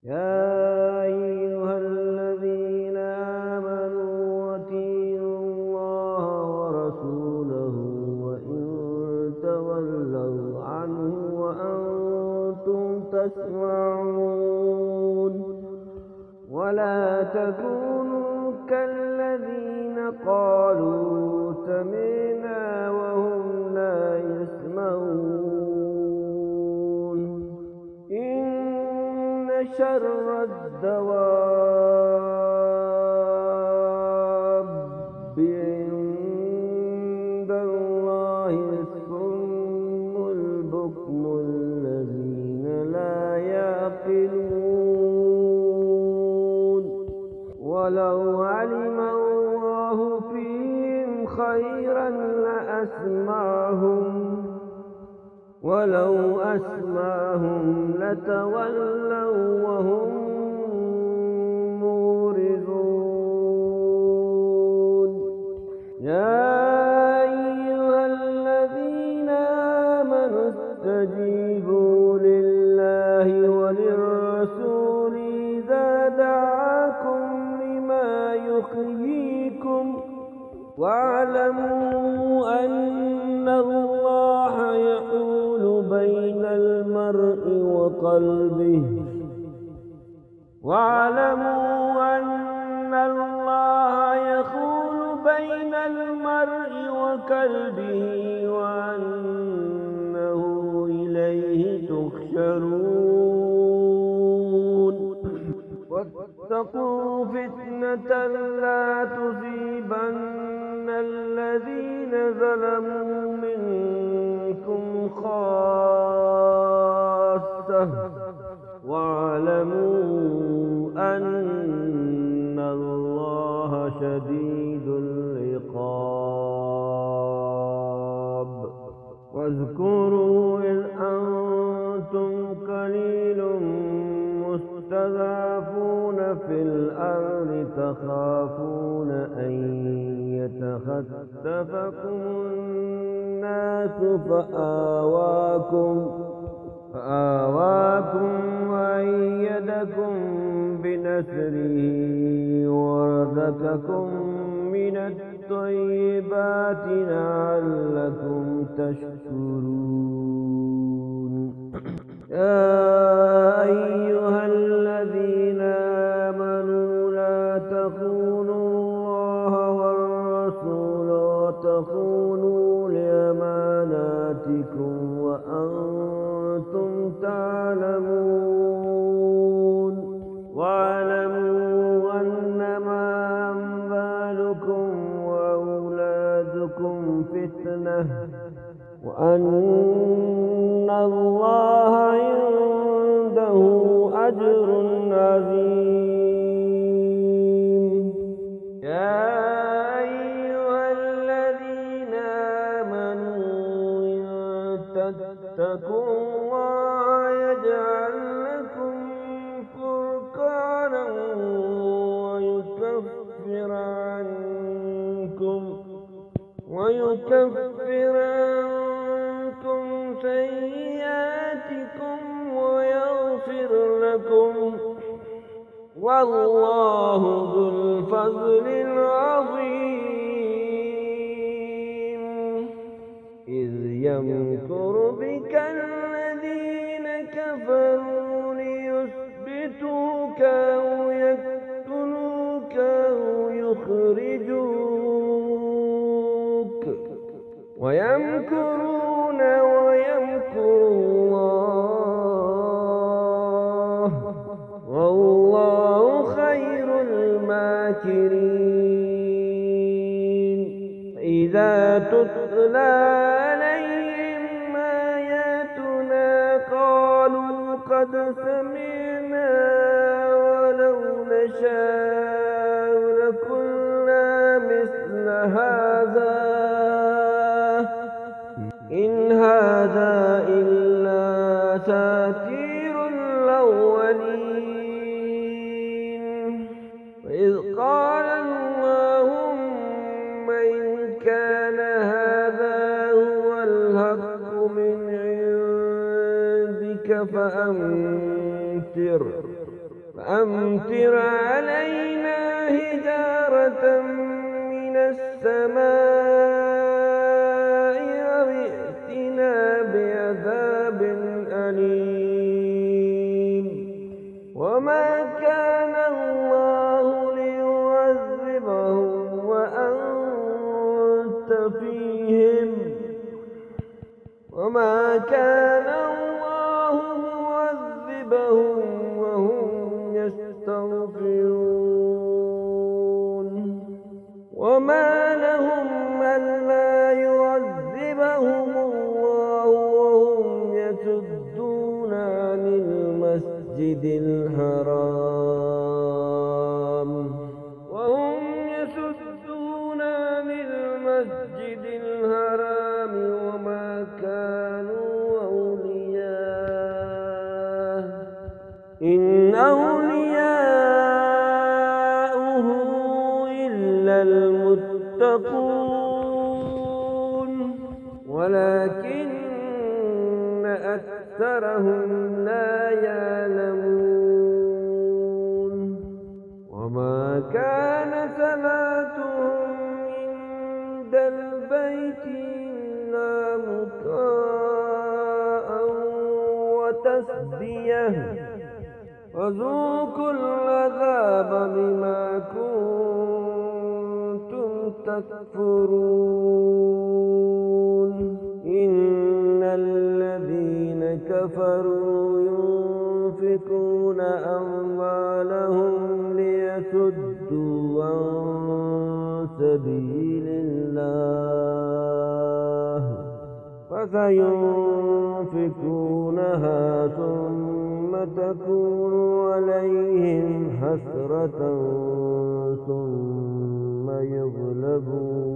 يا أيها الذين آمنوا أطيعوا الله ورسوله وإن تولوا عنه وأنتم تسمعون ولا تكونوا كالذين قالوا سمعنا وهم لا يسمعون إن شر الدواب عند الله الصم البكم الذين لا يعقلون ولو علم الله فيهم خيرا ولو أسمعهم لتولوا وهم معرضون يا أيها الذين آمنوا استجيبوا لله وللرسول إذا دعاكم لما يحييكم واعلموا أن الله يحول بين المرء وقلبه وأنه إليه تحشرون واتقوا فتنة لا تصيبن الذين ظلموا منكم خاصة واعلموا أن الله شديد العقاب واذكروا إذ أنتم قليل مستضعفون في الأرض تخافون أن يتخطفكم الناس فآواكم وأيدكم بنصره ورزقكم من الطيبات لعلكم تشكرون يا أيها الذين آمنوا لا تخونوا الله والرسول وتخونوا لأماناتكم وأنتم تعلمون واعلموا أنما أموالكم وأولادكم فتنة وأن الله عنده أجر عظيم يا أيها الذين آمنوا إن تتقوا الله يجعل لكم فرقانا ويكفر عنكم سيئاتكم ويغفر لكم والله ذو الفضل العظيم إذ يمكر بك الذين كفروا ليثبتوك أو يقتلوك أو يخرجوك ويمكرون ويمكر الله والله خير الماكرين إذا تتلى عليهم آياتنا قالوا قد سمعنا ولو نشاء لقلنا مثل هذا إن هذا إلا أساطير الأولين وإذ قال اللهم إن كان هذا هو الحق من عندك فأمطر علينا حجارة من السماء أو ائتنا بعذاب أليم وما كان الله ليعذبهم وأنت فيهم وما كان الله معذبهم وهم يستغفرون وما لهم ألا يعذبهم الله وهم يصدون عن المسجد الحرام وما كانوا أولياءه إن أولياؤه إلا المتقون ولكن أكثرهم لا يعلمون وما كان صلاتهم عند البيت إلا مكاء وتصدية وذوقوا العذاب بما كنتم تكفرون إن الذين كفروا ينفقون أموالهم ليصدوا عن سبيل الله فسينفقونها ثم تكون عليهم حسرة ثم يغلبون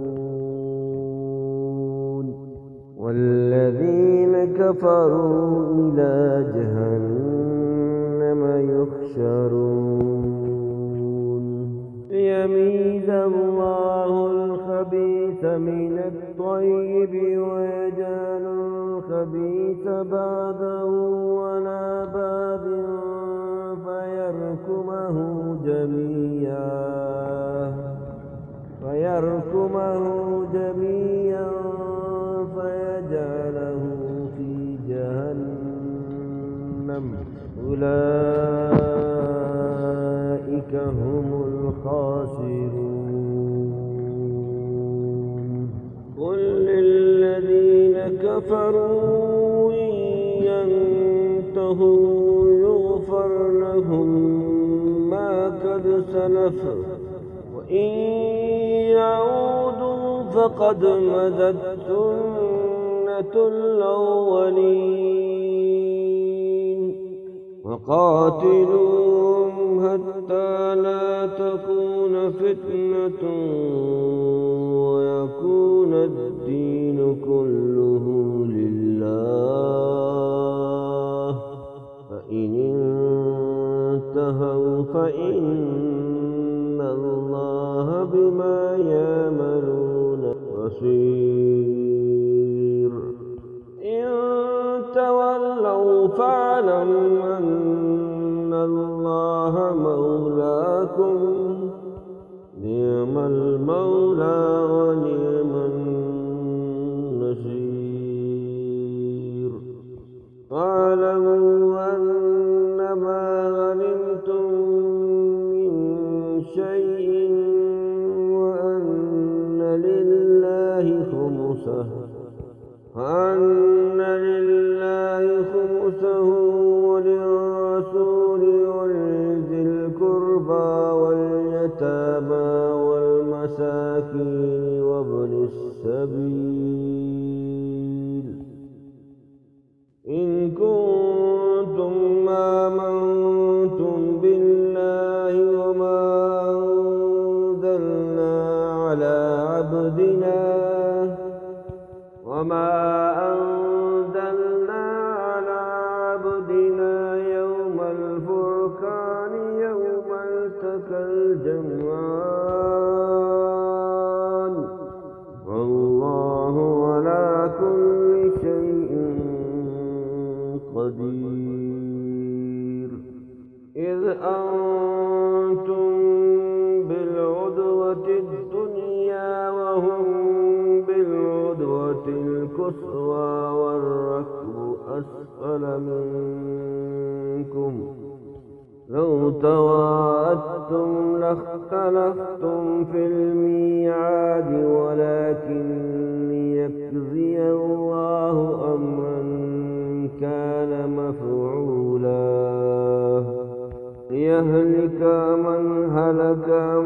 والذين كفروا إلى جهنم يحشرون ليميز الله الخبيث من الطيب ويجعل الخبيث بعده على باب فيركمه جميعا فيجعله في جهنم أولئك هم الخاسرون قل للذين كفروا إن ينتهوا يغفر لهم ما قد سلف وإن يعودوا فقد مضت سنة الأولين وقاتلوهم حتى لا تكون فتنة ويكون الدين كله لله فإن انتهوا فإن الله بما يعملون بصير إن تولوا فاعلم أن الله مولاكم نعم المولى ونعم النصير واعلموا أنما غنمتم من شيء وأن لله خمسه وللرسول ولذي القربى واليتامى والمساكين وابن السبيل إن كنتم آمنتم بالله وما أنزلنا على عبدنا يوم الفرقان يوم التقى الجمعان والله على كل شيء قدير إذ أنتم بالعدوة الدنيا وهم بالعدوة القصوى والركب أسفل منكم لو تواعدتم لاختلفتم في الميعاد ولكن ليقضي الله أمرا كان مفعولا ليهلك من هلك عن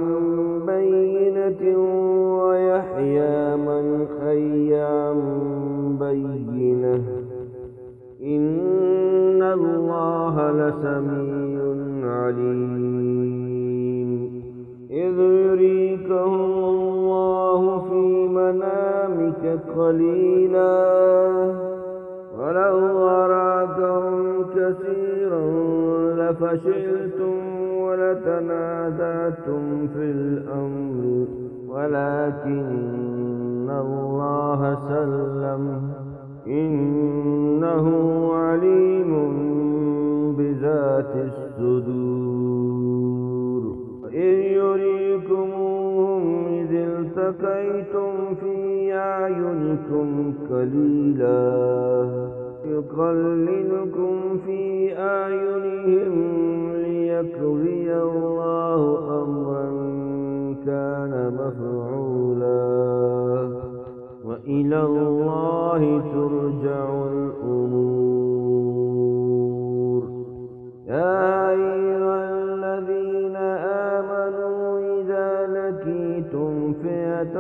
بينة ويحيى من حي عن بينة إن الله لسميع عليم إذ يريكهم الله في منامك قليلا ولو أراكهم كثيرا لفشلتم ولتنازعتم في الأمر ولكن الله سلم إنه عليم بذات الصدور وإذ يريكموهم إذ التقيتم في أعينكم قليلا يقللكم في أعينهم ليقضي الله أمرا كان مفعولا وإلى الله ترجع الأمور يا أيها الذين آمنوا إذا لقيتم فئة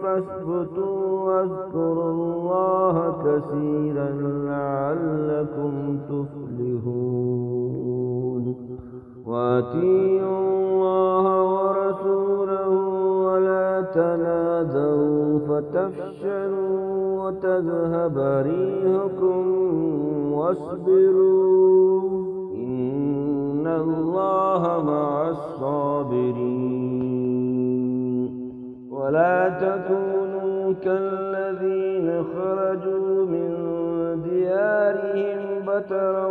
فاثبتوا واذكروا الله كثيرا لعلكم تفلحون وأطيعوا الله ورسوله ولا تنازعوا فتفشلوا وتذهب ريحكم واصبروا إن الله مع الصابرين ولا تكونوا كالذين خرجوا من ديارهم بطرا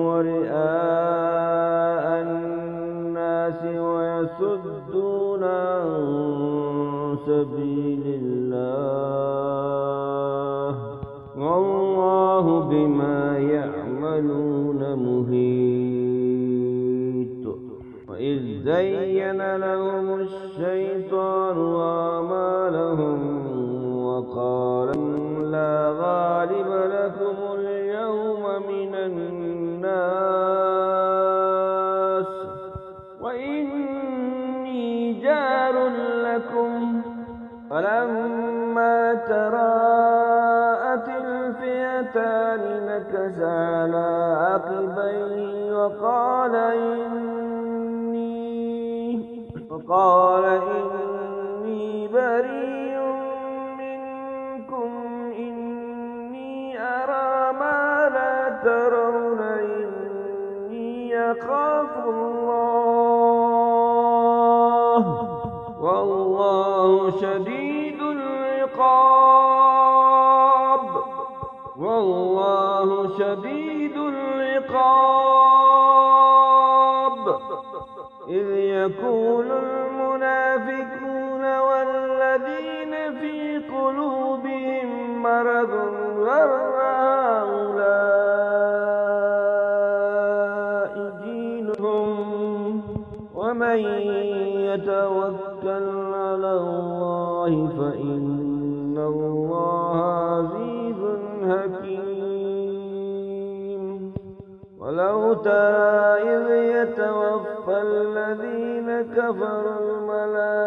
ورئاء الناس ويصدون عن سبيل الله والله بما يعملون محيط وإذ زين لهم الشيطان أعمالهم وقال لا غالب لكم اليوم من الناس وإني جار لكم فلما تراءت الفئتان نكص على عقبيه وقال إني بريء منكم إني أرى ما لا ترون إني أخاف الله والله شديد العقاب إذ يقول المنافقون والذين في قلوبهم مرض غر هؤلاء دينهم ومن يتوكل على الله فإن الله عزيز حكيم ولو ترى إذ يتوفى الذين كفروا الملائكة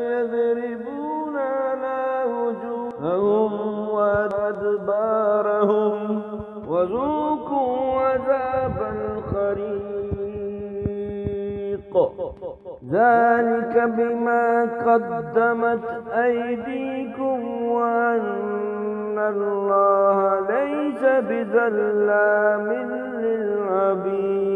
يضربون على وجوههم وأدبارهم وذوقوا عذاب الحريق ذلك بما قدمت أيديكم وأن الله ليس بظلام للعبيد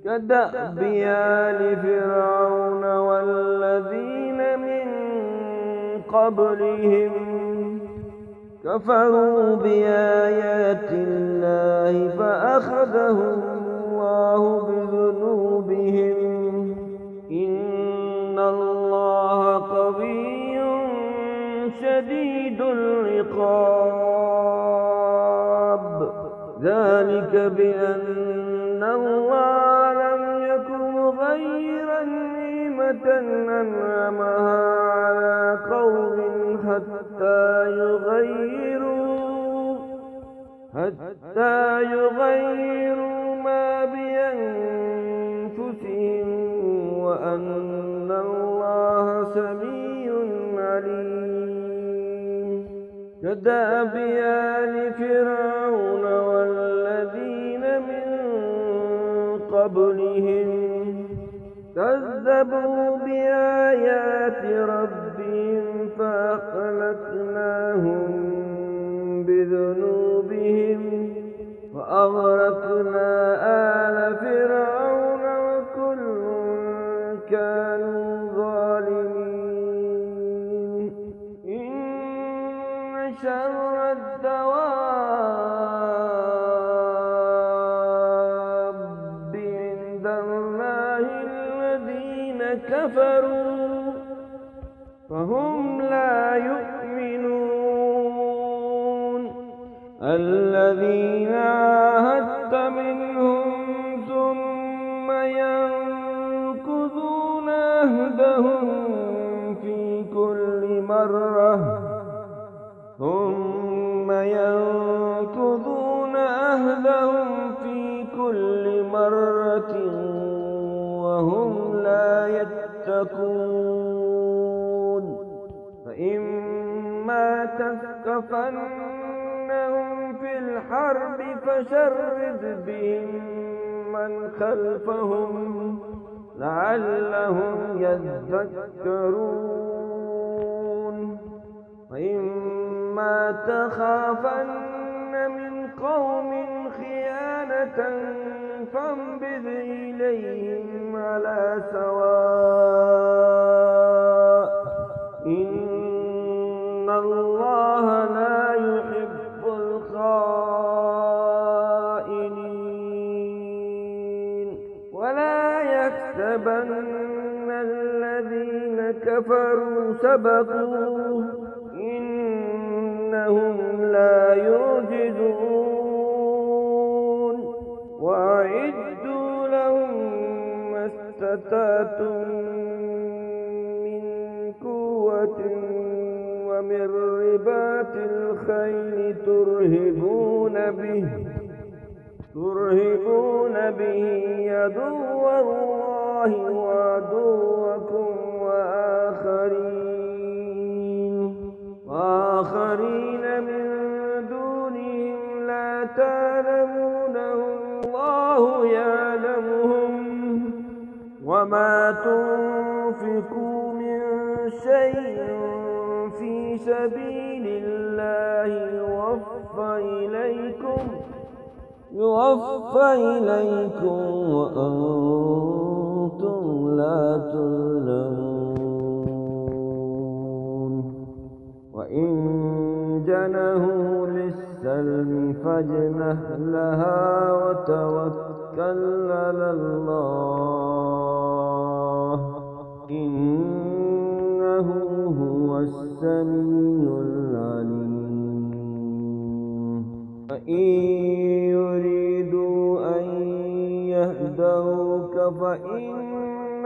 كدأب آل فرعون والذين من قبلهم كفروا بآيات الله فأخذهم الله بذنوبهم إن الله قوي شديد العقاب ذلك بأن الله لم يكن غير نعمة أنعمها على قوم حتى يغيروا ما بأنفسهم وأن الله سميع عليم كدأب آل فرعون والذين من قبلهم كذبوا بآيات ربهم فأهلكناهم بذنوبهم وأغرقنا آل فرعون وكل كانوا ظالمين إن شر الدواب عند الله الذين كفروا فهم لا يؤمنون الذين عاهدت منهم ثم ينقضون عهدهم في كل مرة وهم لا يتقون فإما تثقفنهم في الحرب فشرد بهم من خلفهم لعلهم يذكرون وإما تخافن من قوم خيانة فانبذ إليهم على سواء إن الله لا يحب الخائنين ولا يحسبن الذين كفروا سبقوا إنهم لا يعجزون وأعدوا لهم ما استطعتم من قوة ومن رباط الخيل ترهبون به عدو الله وعدوكم وآخرين من دونهم لا تعلمونهم الله يعلمهم وما تنفقوا من شيء في سبيل الله يوفى إليكم وأنتم لا تظلمون وإن جنحوا للسلم فاجنح لها وتوكل على الله إنه هو السميع العليم وإن يريدوا أن يهدوك فإن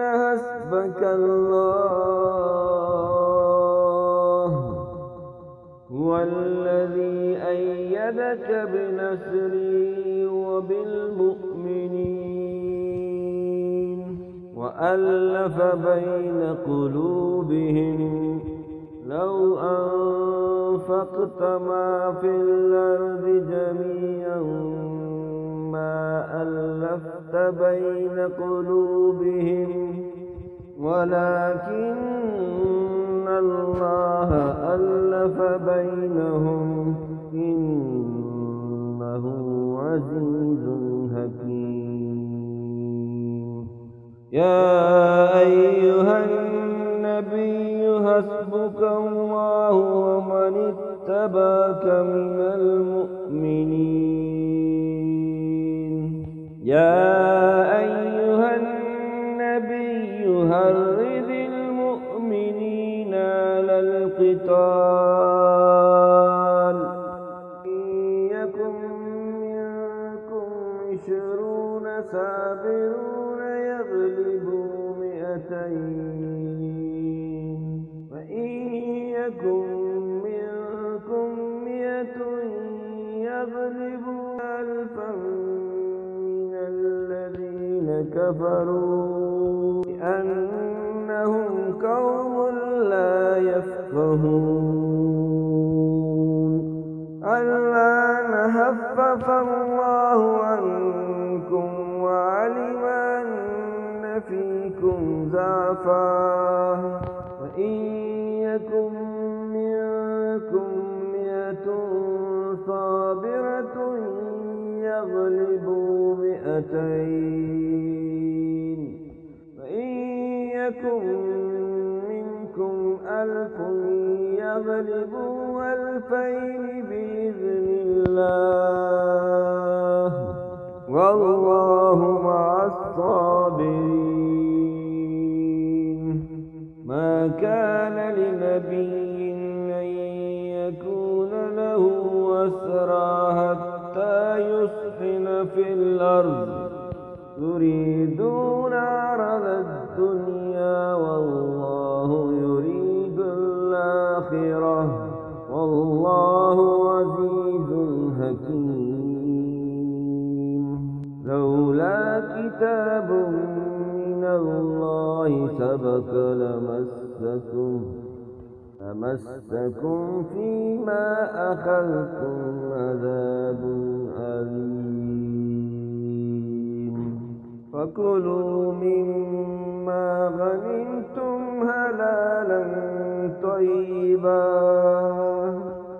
حسبك الله هو الذي أيدك بنصره وبالمؤمنين وألف بين قلوبهم لو أنفقت ما في الأرض جميعا ما ألفت بين قلوبهم ولكن الله ألف بينهم إنه عزيز حكيم يا أيها النبي حسبك الله ومن اتبعك من المؤمنين يا أيها النبي حرض المؤمنين على القتال إن يكن منكم 20 صابرون يغلبوا 200 وإن يكن منكم 100 يغلبوا 1000 من الذين كفروا بأنهم قوم لا يفقهون الآن خفف الله عنكم وعلم أن فيكم ضعفا وإن يكن منكم 100 صابرة يغلبوا 200 وإن يكن منكم 1000 يغلبوا 2000 بإذن الله والله مع الصابرين ما كان لنبي أن يكون له أسرى حتى يسخن في الأرض تريدون عرض الدنيا والله يريد الآخرة والله عزيز حكيم لولا كتاب من الله سبق لمسكم فيما أخذتم عذاب أليم فكلوا مما غنمتم حلالا طيبا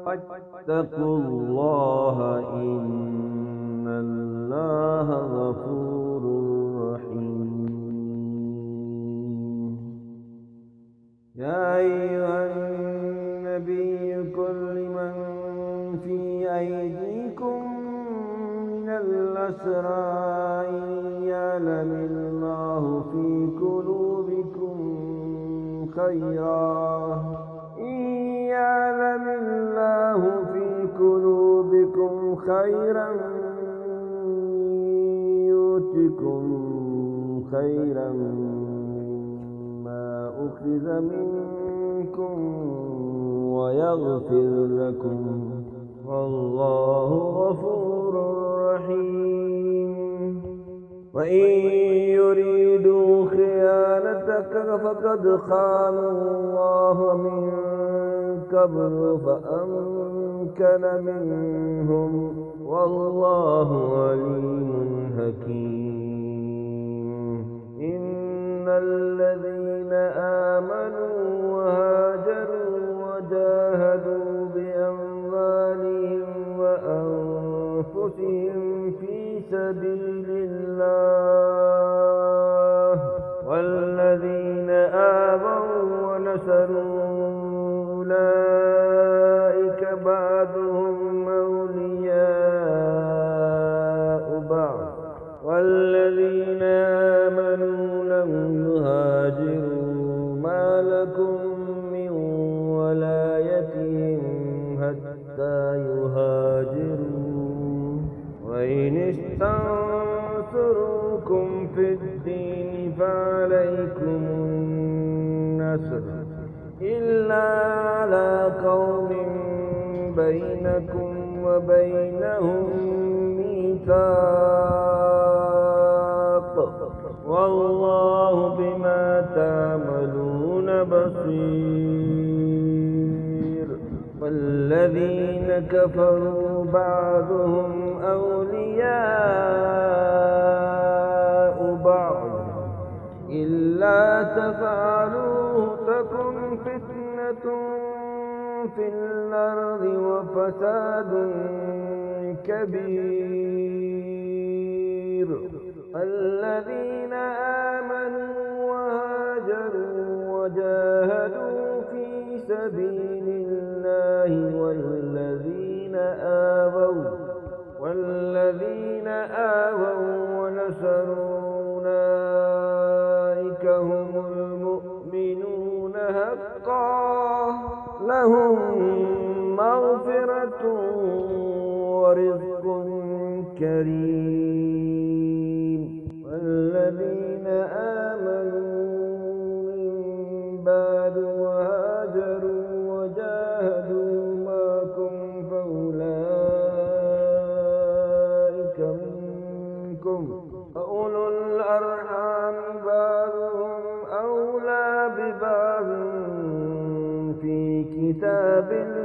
واتقوا الله إن الله غفور رحيم يا أيها النبي قل لمن في أيديكم من الأسرى إن يعلم الله في قلوبكم خيرا يؤتكم خيرا مما أخذ منكم ويغفر لكم والله غفور رحيم وإن يريدوا خيانتك فقد خانوا الله من قبل فأمكن منهم والله عليم حكيم إن الذين آمنوا وهاجروا وجاهدوا بأموالهم وأنفسهم في سبيل الله والذين آمنوا ونصروا أولئك بعضهم أولياء بعض والذين آمنوا لم يهاجروا ما لكم من ولايتهم حتى يهاجروا وإن استنصروكم في الدين فعليكم النصر إلا على قوم بينكم وبينهم ميثاق والله بما تعملون بصير والذين كفروا بعضهم أولياء بعض إلا تفعلوه تكن فتنة في الأرض وفساد كبير الذين آمنوا سبيل الله والذين آووا ونصروا أولئك هم المؤمنون حقا لهم مغفرة ورزق كريم والذين آمنوا من بعد وهاجروا وجاهدوا معكم فأولئك منكم وأولو الأرحام بعضهم أولى ببعض في كتاب الله